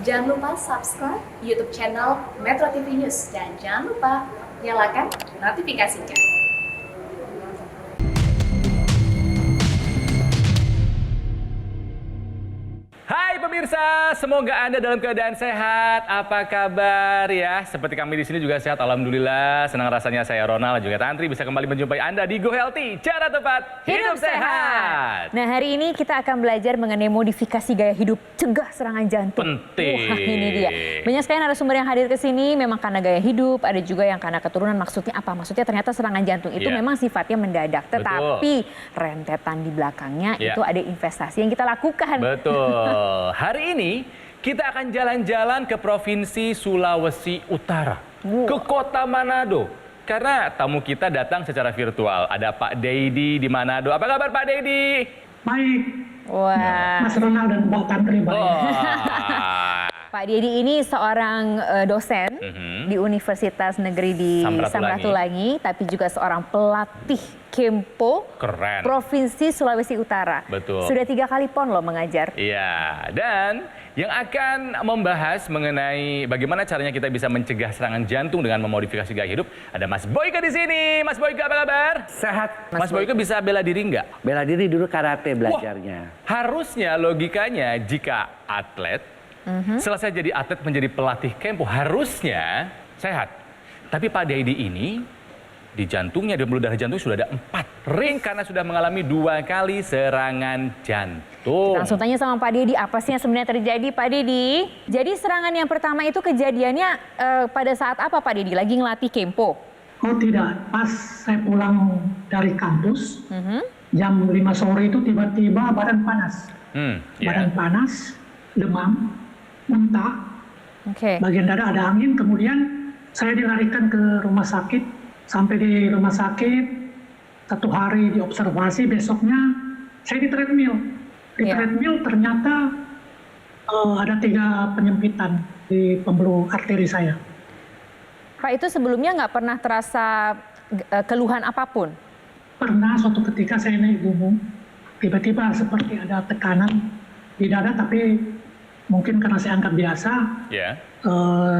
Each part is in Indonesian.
Jangan lupa subscribe YouTube channel Metro TV News dan jangan lupa nyalakan notifikasinya. Hai pemirsa, semoga Anda dalam keadaan sehat. Apa kabar ya? Seperti kami di sini juga sehat, alhamdulillah. Senang rasanya saya Ronald juga Tantri bisa kembali menjumpai Anda di Go Healthy, cara tepat hidup sehat. Nah, hari ini kita akan belajar mengenai modifikasi gaya hidup cegah serangan jantung. Penting. Wah, ini dia. Banyak sekali narasumber yang hadir ke sini memang karena gaya hidup, ada juga yang karena keturunan. Maksudnya apa? Maksudnya ternyata serangan jantung itu memang sifatnya mendadak, tetapi rentetan di belakangnya itu ada investasi yang kita lakukan. Betul. Hari ini kita akan jalan-jalan ke Provinsi Sulawesi Utara, ke Kota Manado. Karena tamu kita datang secara virtual. Ada Pak Deidi di Manado. Apa kabar Pak Deidi? Baik. Wah. Mas Ronald dan Mbak Tantri baik. Pak Deidi ini seorang dosen di Universitas Negeri di Samratulangi, tapi juga seorang pelatih Kempo. Keren. Provinsi Sulawesi Utara. Betul. Sudah 3 kali PON loh mengajar. Iya, dan yang akan membahas mengenai bagaimana caranya kita bisa mencegah serangan jantung dengan memodifikasi gaya hidup, ada Mas Boyke di sini. Mas Boyke apa kabar? Sehat. Mas Boyke bisa bela diri nggak? Bela diri dulu karate belajarnya. Harusnya logikanya jika atlet selesai jadi atlet menjadi pelatih Kempo harusnya sehat. Tapi Pak Deidi ini di jantungnya, di pembuluh darah jantung sudah ada 4 ring karena sudah mengalami 2 kali serangan jantung. Langsung tanya sama Pak Deidi, apa sih yang sebenarnya terjadi Pak Deidi? Jadi serangan yang pertama itu kejadiannya pada saat apa Pak Deidi? Lagi ngelatih Kempo? Oh tidak, pas saya pulang dari kampus, jam 5 sore itu tiba-tiba badan panas. Badan panas, demam, muntah, bagian dada ada angin, kemudian saya dilarikan ke rumah sakit. Sampai di rumah sakit, 1 hari diobservasi, besoknya saya di treadmill. Di treadmill ternyata ada 3 penyempitan di pembuluh arteri saya. Pak, itu sebelumnya nggak pernah terasa keluhan apapun? Pernah suatu ketika saya naik gunung, tiba-tiba seperti ada tekanan di dada, tapi mungkin karena saya anggap biasa,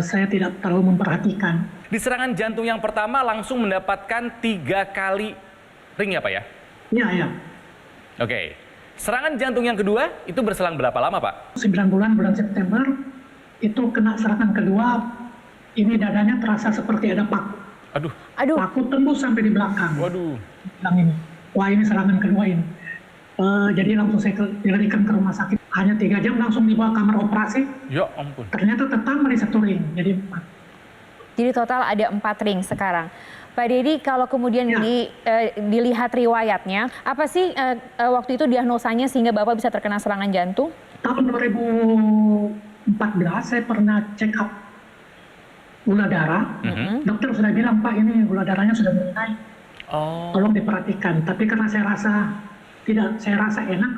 saya tidak terlalu memperhatikan. Di serangan jantung yang pertama langsung mendapatkan 3 kali ring ya Pak ya? Iya. Oke. Serangan jantung yang kedua itu berselang berapa lama Pak? 9 bulan, bulan September, itu kena serangan kedua, ini dadanya terasa seperti ada paku. Aduh. Paku tembus sampai di belakang. Waduh. Ini. Wah, ini serangan kedua ini. Jadi langsung saya dilarikan ke rumah sakit. Hanya 3 jam langsung dibawa kamar operasi. Ya ampun. Ternyata tetangga di 1 ring, jadi 4. Jadi total ada 4 ring sekarang. Pak Deidi, kalau kemudian dilihat riwayatnya, apa sih waktu itu diagnosanya sehingga Bapak bisa terkena serangan jantung? Tahun 2014 saya pernah check up gula darah. Dokter sudah bilang, Pak ini gula darahnya sudah mulai naik. Tolong diperhatikan. Tapi karena saya rasa enak,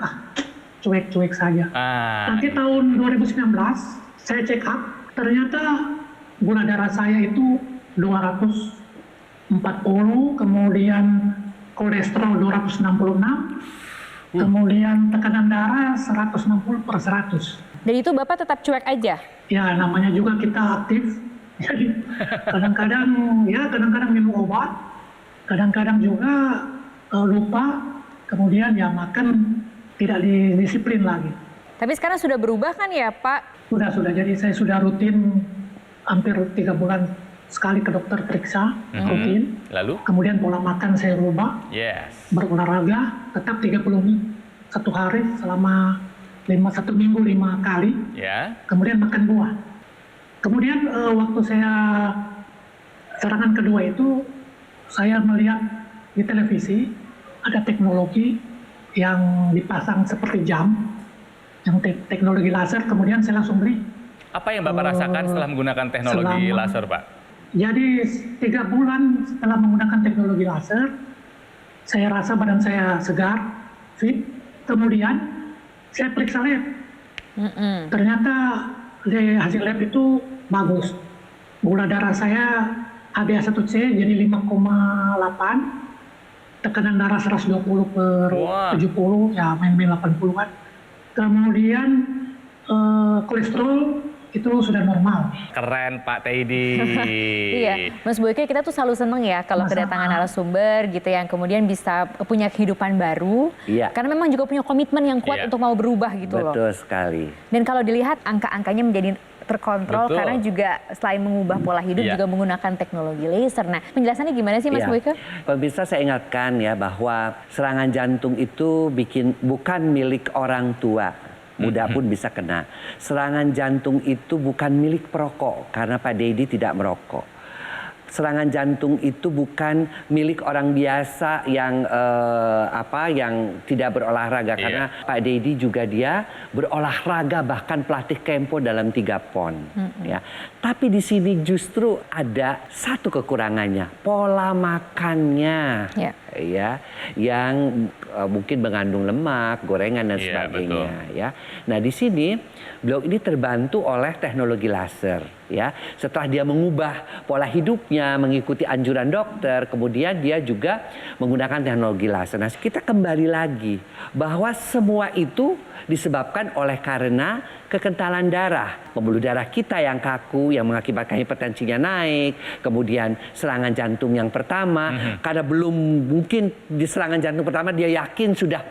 cuek-cuek saja. Nanti tahun 2019 saya check up, ternyata gula darah saya itu 240, kemudian kolesterol 266, kemudian tekanan darah 160/100. Dan itu Bapak tetap cuek aja? Ya, namanya juga kita aktif. Jadi kadang-kadang minum obat, kadang-kadang juga lupa, kemudian ya makan tidak disiplin lagi. Tapi sekarang sudah berubah kan ya Pak? Sudah. Jadi saya sudah rutin hampir 3 bulan sekali ke dokter periksa, rutin. Lalu? Kemudian pola makan saya rubah. Berolahraga, tetap 30 menit 1 hari selama 1 minggu 5 kali. Kemudian makan buah. Kemudian waktu saya serangan kedua itu, saya melihat di televisi ada teknologi yang dipasang seperti jam, yang teknologi laser, kemudian saya langsung beli. Apa yang Bapak rasakan setelah menggunakan teknologi laser, Pak? Jadi 3 bulan setelah menggunakan teknologi laser, saya rasa badan saya segar, fit. Kemudian saya periksa lab. Ternyata hasil lab itu bagus. Gula darah saya HbA1c jadi 5,8. Tekanan darah 120/70, ya main-main 80-an. Kemudian kolesterol itu sudah normal. Keren Pak Teddy. Iya, Mas Boyke, kita tuh selalu seneng ya kalau kedatangan narasumber gitu yang kemudian bisa punya kehidupan baru. Iya. Karena memang juga punya komitmen yang kuat untuk mau berubah gitu loh. Betul sekali. Dan kalau dilihat angka-angkanya menjadi terkontrol karena juga selain mengubah pola hidup juga menggunakan teknologi laser. Nah, penjelasannya gimana sih Mas Boyke? Pemirsa, saya ingatkan ya bahwa serangan jantung itu bukan milik orang tua. Muda pun bisa kena. Serangan jantung itu bukan milik perokok karena Pak Deddy tidak merokok. Serangan jantung itu bukan milik orang biasa yang yang tidak berolahraga karena Pak Deddy juga dia berolahraga, bahkan pelatih kempo dalam 3 PON ya. Tapi di sini justru ada satu kekurangannya, pola makannya ya yang mungkin mengandung lemak, gorengan dan sebagainya ya. Nah, di sini beliau ini terbantu oleh teknologi laser ya. Setelah dia mengubah pola hidupnya mengikuti anjuran dokter, kemudian dia juga menggunakan teknologi laser. Nah, kita kembali lagi bahwa semua itu disebabkan oleh karena kekentalan darah, pembuluh darah kita yang kaku yang mengakibatkan hipertensinya naik, kemudian serangan jantung yang pertama karena belum mungkin di serangan jantung pertama dia yakin sudah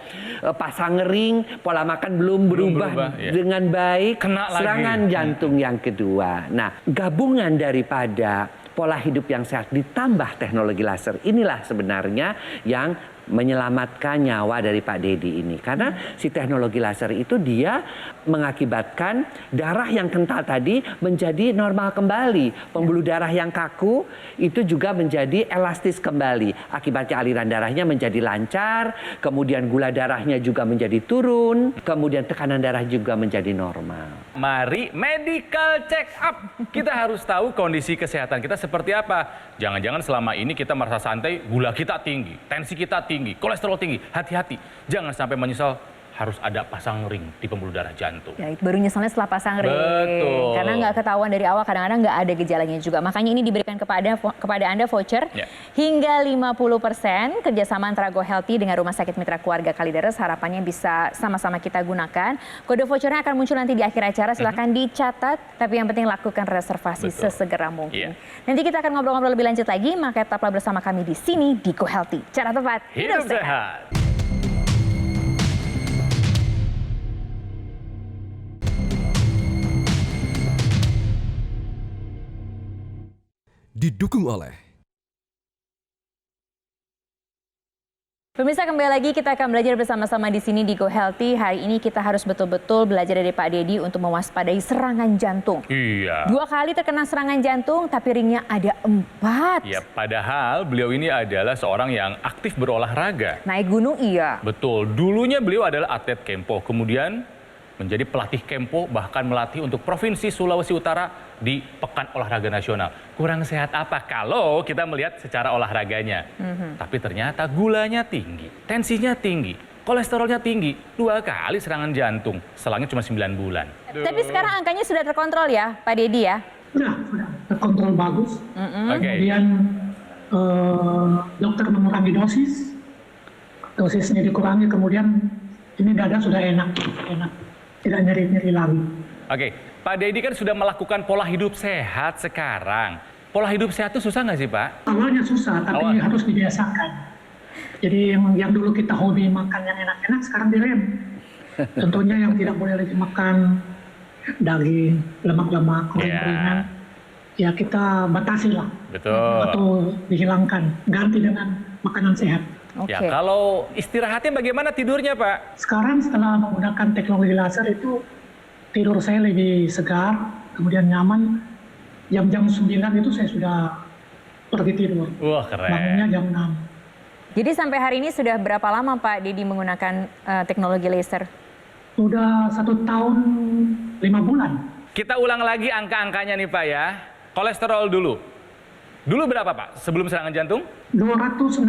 pasang ring, pola makan belum berubah dengan baik, serangan jantung yang kedua. Nah, gabungan daripada pola hidup yang sehat ditambah teknologi laser inilah sebenarnya yang menyelamatkan nyawa dari Pak Deddy ini. Karena si teknologi laser itu dia mengakibatkan darah yang kental tadi menjadi normal kembali. Pembuluh darah yang kaku itu juga menjadi elastis kembali. Akibatnya aliran darahnya menjadi lancar, kemudian gula darahnya juga menjadi turun, kemudian tekanan darah juga menjadi normal. Mari medical check up. Kita harus tahu kondisi kesehatan kita seperti apa. Jangan-jangan selama ini kita merasa santai, gula kita tinggi, tensi kita tinggi, kolesterol tinggi. Hati-hati, jangan sampai menyesal harus ada pasang ring di pembuluh darah jantung. Ya, baru nyeselnya setelah pasang ring. Betul. Karena nggak ketahuan dari awal, kadang-kadang nggak ada gejalanya juga. Makanya ini diberikan kepada Anda voucher hingga 50% kerjasama antara Go Healthy dengan Rumah Sakit Mitra Keluarga Kalideres. Harapannya bisa sama-sama kita gunakan. Kode vouchernya akan muncul nanti di akhir acara. Silahkan dicatat, tapi yang penting lakukan reservasi sesegera mungkin. Nanti kita akan ngobrol-ngobrol lebih lanjut lagi, maka tetaplah bersama kami di sini di Go Healthy. Cara tepat, hidup sehat. Didukung oleh Pemirsa, kembali lagi kita akan belajar bersama-sama di sini di Go Healthy. Hari ini kita harus betul-betul belajar dari Pak Deddy untuk mewaspadai serangan jantung. Iya. 2 kali terkena serangan jantung, tapi ringnya ada 4. Ya, padahal beliau ini adalah seorang yang aktif berolahraga. Naik gunung iya. Betul, dulunya beliau adalah atlet kempo, kemudian menjadi pelatih kempo, bahkan melatih untuk Provinsi Sulawesi Utara di Pekan Olahraga Nasional. Kurang sehat apa kalau kita melihat secara olahraganya. Tapi ternyata gulanya tinggi, tensinya tinggi, kolesterolnya tinggi, 2 kali serangan jantung, selangnya cuma 9 bulan. Tapi sekarang angkanya sudah terkontrol ya, Pak Deddy ya? Sudah terkontrol bagus. Kemudian dokter mengurangi dosisnya dikurangi, kemudian ini dada sudah enak, tidak nyeri-nyeri lagi. Oke, Pak Deddy kan sudah melakukan pola hidup sehat sekarang. Pola hidup sehat itu susah nggak sih, Pak? Awalnya susah, tapi harus dibiasakan. Jadi yang dulu kita hobi makan yang enak-enak, sekarang direm. Tentunya yang tidak boleh lagi makan daging, lemak-lemak, goreng-gorengan. Ya kita batasi lah. Betul. Atau dihilangkan, ganti dengan makanan sehat. Ya, kalau istirahatnya bagaimana tidurnya, Pak? Sekarang setelah menggunakan teknologi laser itu tidur saya lebih segar, kemudian nyaman. Jam-jam 9 itu saya sudah pergi tidur. Wah, keren. Bangunnya jam 6. Jadi sampai hari ini sudah berapa lama Pak Deddy menggunakan teknologi laser? Sudah 1 tahun 5 bulan. Kita ulang lagi angka-angkanya nih, Pak ya. Kolesterol dulu. Dulu berapa, Pak? Sebelum serangan jantung? 266.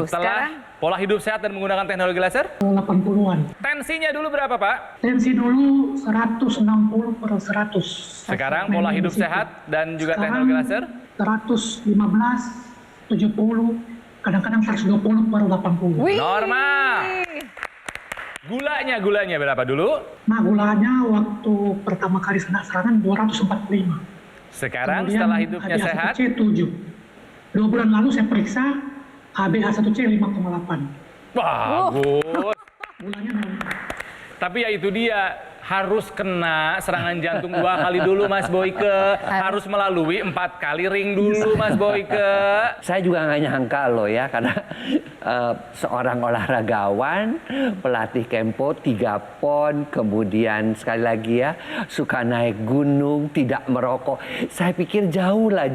Setelah pola hidup sehat dan menggunakan teknologi laser? 80-an. Tensinya dulu berapa, Pak? Tensi dulu 160/100. Sekarang pola hidup sehat dan juga teknologi laser? 115, 70, kadang-kadang 120/80. Normal. Gulanya berapa dulu? Nah, gulanya waktu pertama kali serangan 245. Sekarang Kemudian setelah hidupnya sehat? HbA1c 7. 2 bulan lalu saya periksa HbA1c 5,8. Bagus. Gulanya normal. Tapi ya itu dia, harus kena serangan jantung 2 kali dulu Mas Boyke. Harus melalui 4 kali ring dulu Mas Boyke. Saya juga nggak nyangka loh ya, karena seorang olahragawan, pelatih Kempo 3 PON, kemudian sekali lagi ya, suka naik gunung, tidak merokok. Saya pikir jauh lah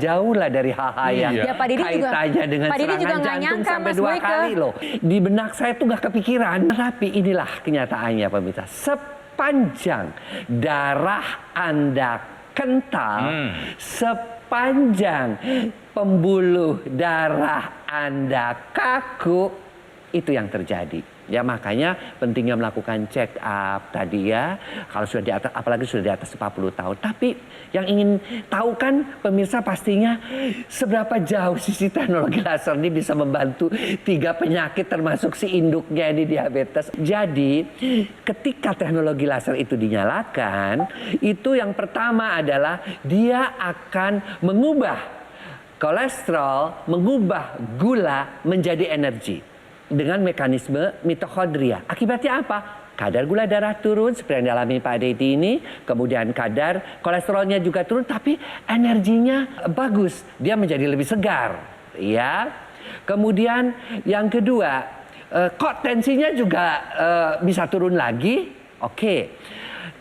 dari hal-hal yang Ya, Pak Didi kaitannya dengan Pak Didi juga serangan nggak jantung nyangka, sampai Mas 2 Boyke. kali loh. Di benak saya tuh nggak kepikiran. Tapi inilah kenyataannya pemirsa. Sepanjang darah Anda kental, sepanjang pembuluh darah Anda kaku, itu yang terjadi. Ya makanya pentingnya melakukan check up tadi ya. Kalau sudah di atas, apalagi sudah di atas 40 tahun. Tapi yang ingin tahu kan pemirsa pastinya seberapa jauh sih teknologi laser ini bisa membantu 3 penyakit termasuk si induknya ini diabetes. Jadi ketika teknologi laser itu dinyalakan, itu yang pertama adalah dia akan mengubah kolesterol, mengubah gula menjadi energi dengan mekanisme mitokondria. Akibatnya apa? Kadar gula darah turun seperti yang dialami Pak Dedi ini, kemudian kadar kolesterolnya juga turun, tapi energinya bagus, dia menjadi lebih segar, ya. Kemudian yang kedua, kok tensinya juga bisa turun lagi? Oke.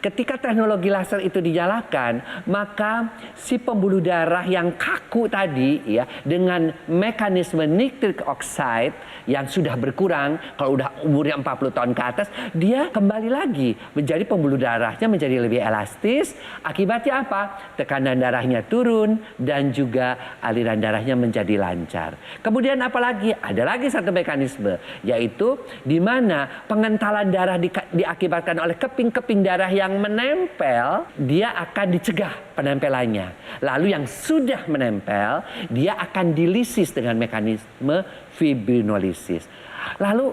Ketika teknologi laser itu dinyalakan, maka si pembuluh darah yang kaku tadi ya dengan mekanisme nitric oxide yang sudah berkurang, kalau udah umurnya 40 tahun ke atas, dia kembali lagi menjadi pembuluh darahnya menjadi lebih elastis. Akibatnya apa? Tekanan darahnya turun dan juga aliran darahnya menjadi lancar. Kemudian apalagi? Ada lagi satu mekanisme, yaitu di mana pengentalan darah diakibatkan oleh keping-keping darah yang menempel, dia akan dicegah penempelannya. Lalu yang sudah menempel, dia akan dilisis dengan mekanisme fibrinolisis. Lalu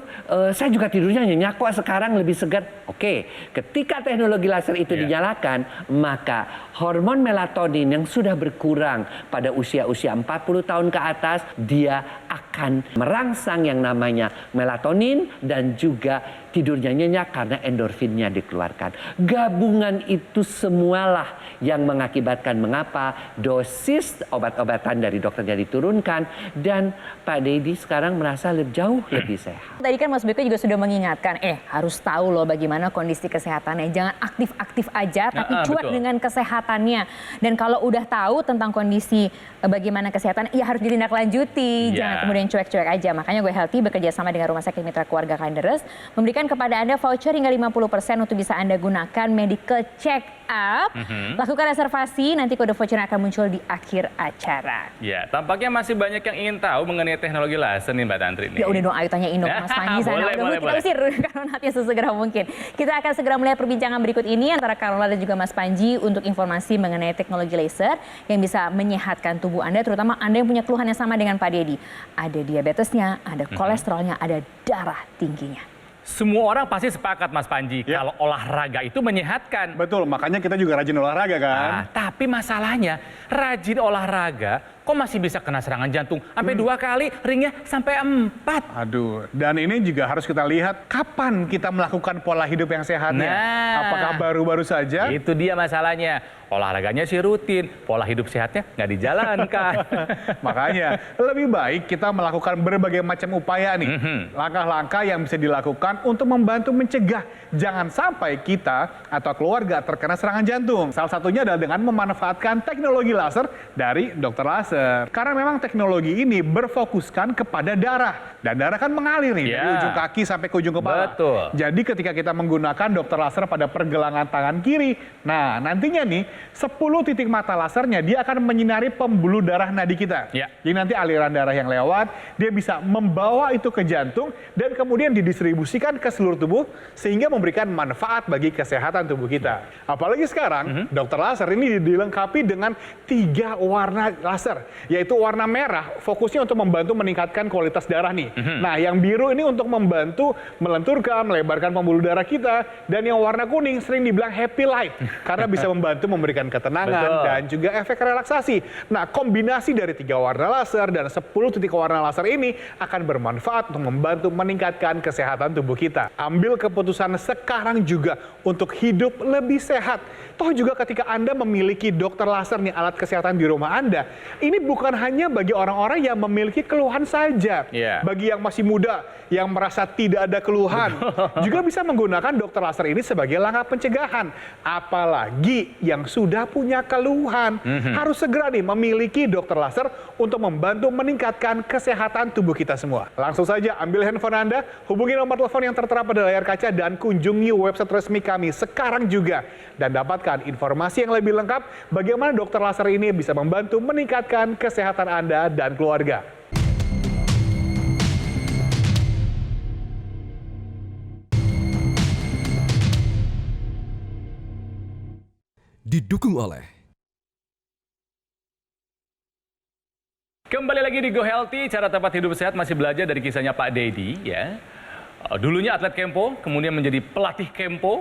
saya juga tidurnya nyenyak kok sekarang lebih segar. Oke, ketika teknologi laser itu dinyalakan, maka hormon melatonin yang sudah berkurang pada usia-usia 40 tahun ke atas, dia akan merangsang yang namanya melatonin dan juga tidurnya nyenyak karena endorfinnya dikeluarkan. Gabungan itu semualah yang mengakibatkan mengapa dosis obat-obatan dari dokternya diturunkan dan Pak Dedi sekarang merasa jauh lebih sehat. Tadi kan Mas Boyke juga sudah mengingatkan, harus tahu loh bagaimana kondisi kesehatannya. Jangan aktif-aktif aja, tapi cuek dengan kesehatannya. Dan kalau udah tahu tentang kondisi bagaimana kesehatan, ya harus ditindaklanjuti. Jangan kemudian cuek-cuek aja. Makanya Gue Healthy bekerja sama dengan Rumah Sakit Mitra Keluarga Kanderes memberikan kepada Anda voucher hingga 50% untuk bisa Anda gunakan medical check up. Lakukan reservasi, nanti kode voucher akan muncul di akhir acara. Ya, tampaknya masih banyak yang ingin tahu mengenai teknologi laser nih Mbak Tantri. Ya udah dong, ayo tanya Mas Panji sana. Udah kita usir Karonatnya sesegera mungkin. Kita akan segera melihat perbincangan berikut ini antara Karonat dan juga Mas Panji untuk informasi mengenai teknologi laser yang bisa menyehatkan tubuh Anda, terutama Anda yang punya keluhan yang sama dengan Pak Dedi. Ada diabetesnya, ada kolesterolnya, ada darah tingginya. Semua orang pasti sepakat Mas Panji, kalau olahraga itu menyehatkan. Betul, makanya kita juga rajin olahraga kan. Tapi masalahnya, rajin olahraga kok masih bisa kena serangan jantung sampai 2 kali, ringnya sampai 4. Aduh, dan ini juga harus kita lihat kapan kita melakukan pola hidup yang sehatnya. Apakah baru-baru saja? Itu dia masalahnya. Olahraganya sih rutin, pola hidup sehatnya nggak dijalankan. Makanya lebih baik kita melakukan berbagai macam upaya nih. Langkah-langkah yang bisa dilakukan untuk membantu mencegah jangan sampai kita atau keluarga terkena serangan jantung. Salah satunya adalah dengan memanfaatkan teknologi laser dari dokter laser. Karena memang teknologi ini berfokuskan kepada darah. Dan darah kan mengalir nih dari ujung kaki sampai ke ujung kepala. Betul. Jadi ketika kita menggunakan dokter laser pada pergelangan tangan kiri, nah nantinya nih 10 titik mata lasernya dia akan menyinari pembuluh darah nadi kita. Jadi nanti aliran darah yang lewat, dia bisa membawa itu ke jantung dan kemudian didistribusikan ke seluruh tubuh sehingga memberikan manfaat bagi kesehatan tubuh kita. Apalagi sekarang, dokter laser ini dilengkapi dengan 3 warna laser, yaitu warna merah fokusnya untuk membantu meningkatkan kualitas darah nih. Nah, yang biru ini untuk membantu melenturkan, melebarkan pembuluh darah kita, dan yang warna kuning sering dibilang happy light karena bisa membantu memberikan ketenangan dan juga efek relaksasi. Nah, kombinasi dari 3 warna laser dan 10 titik warna laser ini akan bermanfaat untuk membantu meningkatkan kesehatan tubuh kita. Ambil keputusan sekarang juga untuk hidup lebih sehat. Toh juga ketika Anda memiliki dokter laser nih, alat kesehatan di rumah Anda, ini bukan hanya bagi orang-orang yang memiliki keluhan saja. Bagi yang masih muda, yang merasa tidak ada keluhan, juga bisa menggunakan dokter laser ini sebagai langkah pencegahan. Apalagi yang sudah punya keluhan, harus segera nih memiliki dokter laser untuk membantu meningkatkan kesehatan tubuh kita semua. Langsung saja ambil handphone Anda, hubungi nomor telepon yang tertera pada layar kaca dan kunjungi website resmi kami sekarang juga. Dan dapatkan informasi yang lebih lengkap bagaimana dokter laser ini bisa membantu meningkatkan kesehatan Anda dan keluarga. Didukung oleh Kembali lagi di Go Healthy, cara tepat hidup sehat masih belajar dari kisahnya Pak Dedi ya. Dulunya atlet Kempo, kemudian menjadi pelatih Kempo,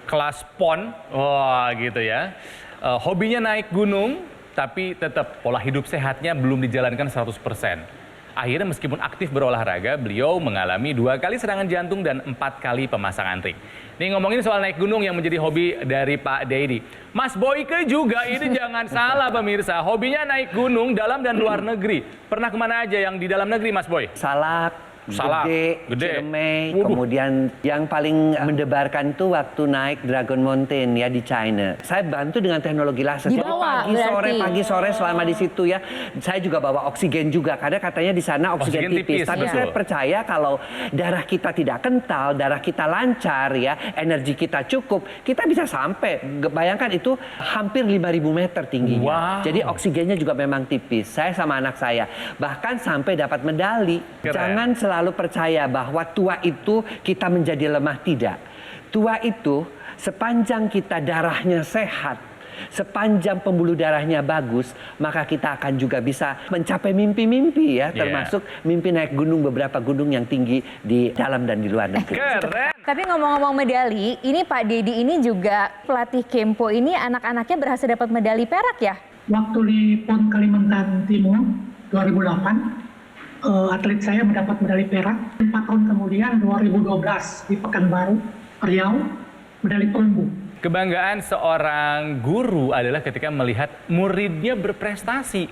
kelas PON, wah gitu ya. Hobinya naik gunung, tapi tetap pola hidup sehatnya belum dijalankan 100%. Akhirnya meskipun aktif berolahraga, beliau mengalami 2 kali serangan jantung dan 4 kali pemasangan ring. Nih ngomongin soal naik gunung yang menjadi hobi dari Pak Dedi. Mas Boyke juga ini jangan salah pemirsa, hobinya naik gunung dalam dan luar negeri. Pernah kemana aja yang di dalam negeri Mas Boy? Salak, Gede, Ciremai, Waduh. kemudian yang paling mendebarkan tuh waktu naik Dragon Mountain ya di China. Saya bantu dengan teknologi laser. Jadi Dibawa, pagi sore selama di situ ya. Saya juga bawa oksigen juga karena katanya di sana oksigen tipis. Tapi saya percaya kalau darah kita tidak kental, darah kita lancar ya, energi kita cukup, kita bisa sampai. Bayangkan itu hampir 5.000 meter tingginya. Jadi oksigennya juga memang tipis. Saya sama anak saya bahkan sampai dapat medali. Jangan selalu percaya bahwa tua itu kita menjadi lemah, tidak. Tua itu sepanjang kita darahnya sehat, sepanjang pembuluh darahnya bagus, maka kita akan juga bisa mencapai mimpi-mimpi ya, termasuk mimpi naik gunung, beberapa gunung yang tinggi di dalam dan di luar negeri. Keren. Tapi ngomong-ngomong medali, ini Pak Dedi ini juga pelatih Kempo ini anak-anaknya berhasil dapat medali perak ya? Waktu di PON Kalimantan Timur 2008, atlet saya mendapat medali perak. 4 tahun kemudian 2012 di Pekanbaru, Riau, medali perunggu. Kebanggaan seorang guru adalah ketika melihat muridnya berprestasi.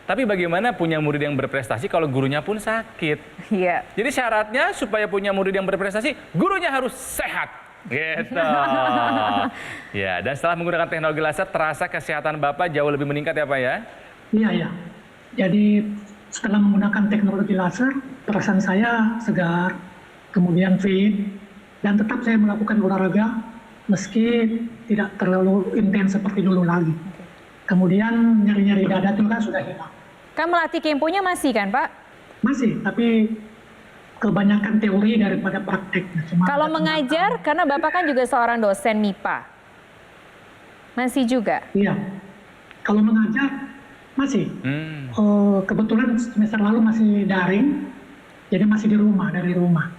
Tapi bagaimana punya murid yang berprestasi kalau gurunya pun sakit? Iya. Jadi syaratnya supaya punya murid yang berprestasi, gurunya harus sehat. Gitu. Ya, dan setelah menggunakan teknologi laser, terasa kesehatan Bapak jauh lebih meningkat ya Pak ya? Iya, ya. Jadi setelah menggunakan teknologi laser, perasaan saya segar, kemudian fit, dan tetap saya melakukan olahraga meski tidak terlalu intens seperti dulu lagi. Kemudian nyeri-nyeri dada juga sudah hilang. Kan melatih Kemponya masih kan Pak? Masih, tapi kebanyakan teori daripada praktek. Kalau mengajar, karena Bapak kan juga seorang dosen MIPA. Masih juga? Iya. Kalau mengajar, masih. Kebetulan semester lalu masih daring, jadi masih di rumah, dari rumah.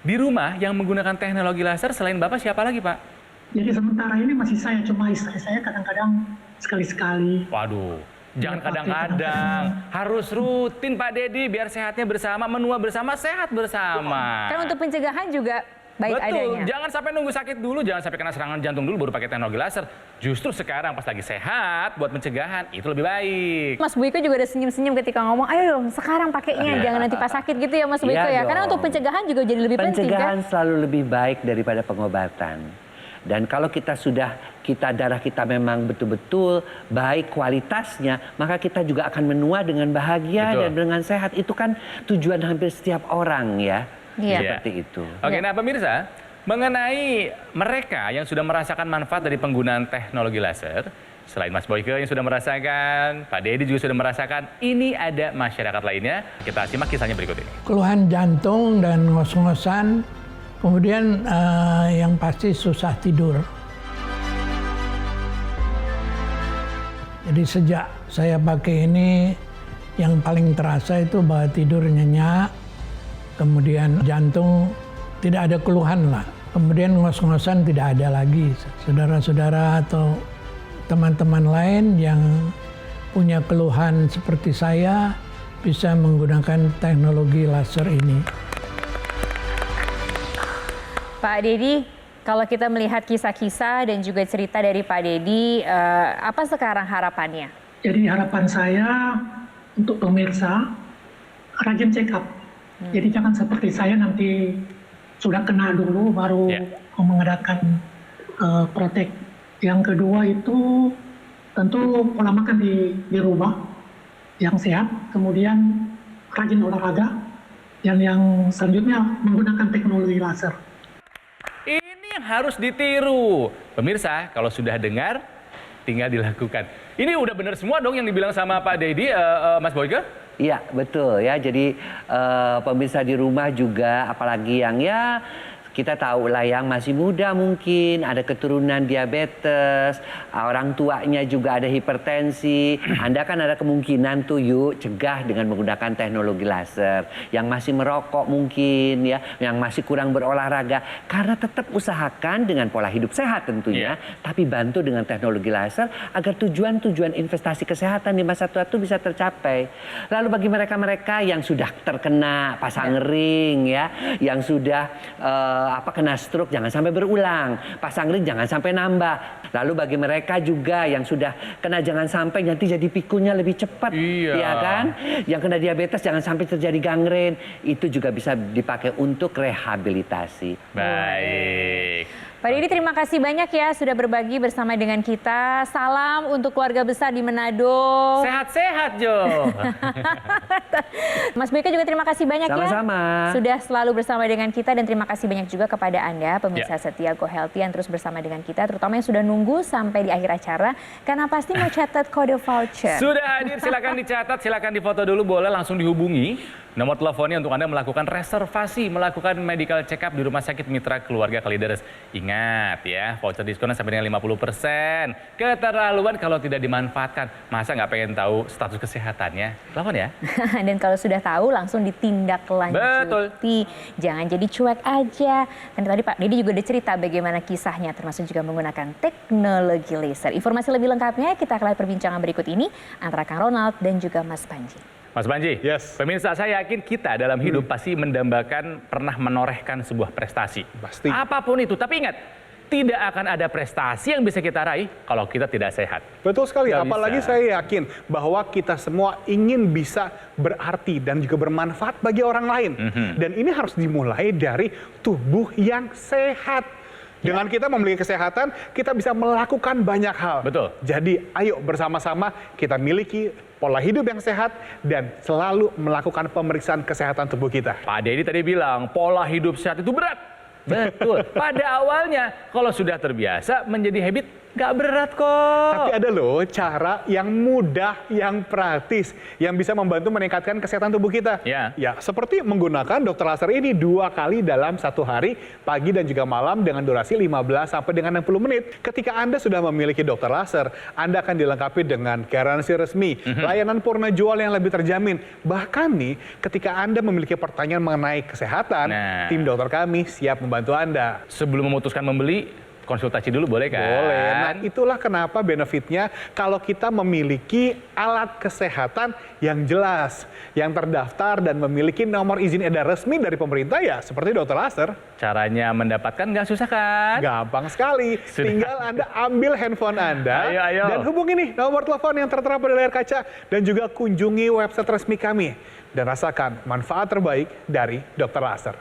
Di rumah yang menggunakan teknologi laser selain Bapak siapa lagi Pak? Jadi sementara ini masih saya, cuma istri saya kadang-kadang sekali-sekali. Waduh, jangan kadang-kadang. Harus rutin Pak Dedi biar sehatnya bersama, menua bersama, sehat bersama. Kan untuk pencegahan juga baik Betul, adanya. jangan sampai nunggu sakit dulu, jangan sampai kena serangan jantung dulu baru pakai teknologi laser. Justru sekarang pas lagi sehat buat pencegahan itu lebih baik. Mas Boyko juga ada senyum-senyum ketika ngomong, ayo dong sekarang pakainya, jangan nanti pas sakit gitu ya Mas Boyko ya. Karena untuk pencegahan juga jadi lebih penting kan? Pencegahan selalu lebih baik daripada pengobatan. Dan kalau darah kita memang betul-betul baik kualitasnya, maka kita juga akan menua dengan bahagia dan dengan sehat. Itu kan tujuan hampir setiap orang ya. Seperti itu. Oke, nah pemirsa, mengenai mereka yang sudah merasakan manfaat dari penggunaan teknologi laser. Selain Mas Boyke yang sudah merasakan, Pak Dedi juga sudah merasakan, ini ada masyarakat lainnya. Kita simak kisahnya berikut ini. Keluhan jantung dan ngos-ngosan, kemudian yang pasti susah tidur. Jadi sejak saya pakai ini, yang paling terasa itu bahwa tidur nyenyak, kemudian jantung tidak ada keluhan lah. Kemudian ngos-ngosan tidak ada lagi. Saudara-saudara atau teman-teman lain yang punya keluhan seperti saya bisa menggunakan teknologi laser ini. Pak Dedi, kalau kita melihat kisah-kisah dan juga cerita dari Pak Dedi, apa sekarang harapannya? Jadi harapan saya untuk pemirsa rajin check up. Jadi jangan seperti saya nanti sudah kena dulu baru mengadakan protek. Yang kedua itu tentu pola makan dirubah yang sehat, kemudian rajin olahraga, dan yang selanjutnya menggunakan teknologi laser. Ini yang harus ditiru. Pemirsa, kalau sudah dengar, tinggal dilakukan. Ini udah benar semua dong yang dibilang sama Pak Dedi, Mas Boyke? Iya, betul ya. Jadi pemirsa di rumah juga, apalagi yang ya kita tahu lah yang masih muda mungkin, ada keturunan diabetes, orang tuanya juga ada hipertensi. Anda kan ada kemungkinan tuh yuk cegah dengan menggunakan teknologi laser. Yang masih merokok mungkin ya, yang masih kurang berolahraga. Karena tetap usahakan dengan pola hidup sehat tentunya, tapi bantu dengan teknologi laser agar tujuan-tujuan investasi kesehatan di masa tua itu bisa tercapai. Lalu bagi mereka-mereka yang sudah terkena pasang ring ya, yang sudah kena stroke jangan sampai berulang, pasang ring jangan sampai nambah. Lalu bagi mereka juga yang sudah kena jangan sampai nanti jadi pikunya lebih cepat, ya kan? Yang kena diabetes jangan sampai terjadi gangren. Itu juga bisa dipakai untuk rehabilitasi. Baik. Pak Dedi, terima kasih banyak ya sudah berbagi bersama dengan kita. Salam untuk keluarga besar di Manado. Sehat-sehat, Jo. Mas Boyke juga terima kasih banyak Sama-sama. ya. Sudah selalu bersama dengan kita, dan terima kasih banyak juga kepada Anda, pemirsa setia Go Healthy yang terus bersama dengan kita, terutama yang sudah nunggu sampai di akhir acara, karena pasti mau catat kode voucher. Sudah hadir, silakan dicatat, silakan difoto dulu, boleh langsung dihubungi. Nomor teleponnya untuk Anda melakukan reservasi, melakukan medical check up di Rumah Sakit Mitra Keluarga Kalideres. Ingat ya, voucher diskonnya sampai dengan 50%. Keterlaluan kalau tidak dimanfaatkan. Masa nggak pengen tahu status kesehatannya? Telepon ya. Dan kalau sudah tahu, langsung ditindaklanjuti. Betul. Jangan jadi cuek aja. Dan tadi Pak Dedi juga udah cerita bagaimana kisahnya, termasuk juga menggunakan teknologi laser. Informasi lebih lengkapnya kita akan lihat perbincangan berikut ini antara Kang Ronald dan juga Mas Panji. Mas Panji, Yes. pemirsa, saya yakin kita dalam hidup pasti mendambakan pernah menorehkan sebuah prestasi. Pasti. Apapun itu, tapi ingat, tidak akan ada prestasi yang bisa kita raih kalau kita tidak sehat. Betul sekali, Nggak apalagi bisa. saya yakin bahwa kita semua ingin bisa berarti dan juga bermanfaat bagi orang lain. Dan ini harus dimulai dari tubuh yang sehat. Dengan kita memiliki kesehatan, kita bisa melakukan banyak hal. Betul. Jadi ayo bersama-sama kita miliki pola hidup yang sehat dan selalu melakukan pemeriksaan kesehatan tubuh kita. Pak Dedi tadi bilang, pola hidup sehat itu berat. Betul. Pada awalnya, kalau sudah terbiasa menjadi habit, nggak berat kok. Tapi ada loh cara yang mudah, yang praktis, yang bisa membantu meningkatkan kesehatan tubuh kita. Ya. Seperti menggunakan dokter laser ini 2 kali dalam 1 hari, pagi dan juga malam dengan durasi 15 sampai dengan 60 menit. Ketika Anda sudah memiliki dokter laser, Anda akan dilengkapi dengan garansi resmi, layanan purna jual yang lebih terjamin. Bahkan nih, ketika Anda memiliki pertanyaan mengenai kesehatan, tim dokter kami siap membantu Anda. Sebelum memutuskan membeli, konsultasi dulu boleh kan? Boleh. Nah, itulah kenapa benefitnya kalau kita memiliki alat kesehatan yang jelas, yang terdaftar dan memiliki nomor izin edar resmi dari pemerintah ya seperti dokter laser. Caranya mendapatkan nggak susah kan? Gampang sekali. Sudah. Tinggal Anda ambil handphone Anda Ayo. dan hubungi nih nomor telepon yang tertera pada layar kaca dan juga kunjungi website resmi kami dan rasakan manfaat terbaik dari dokter laser.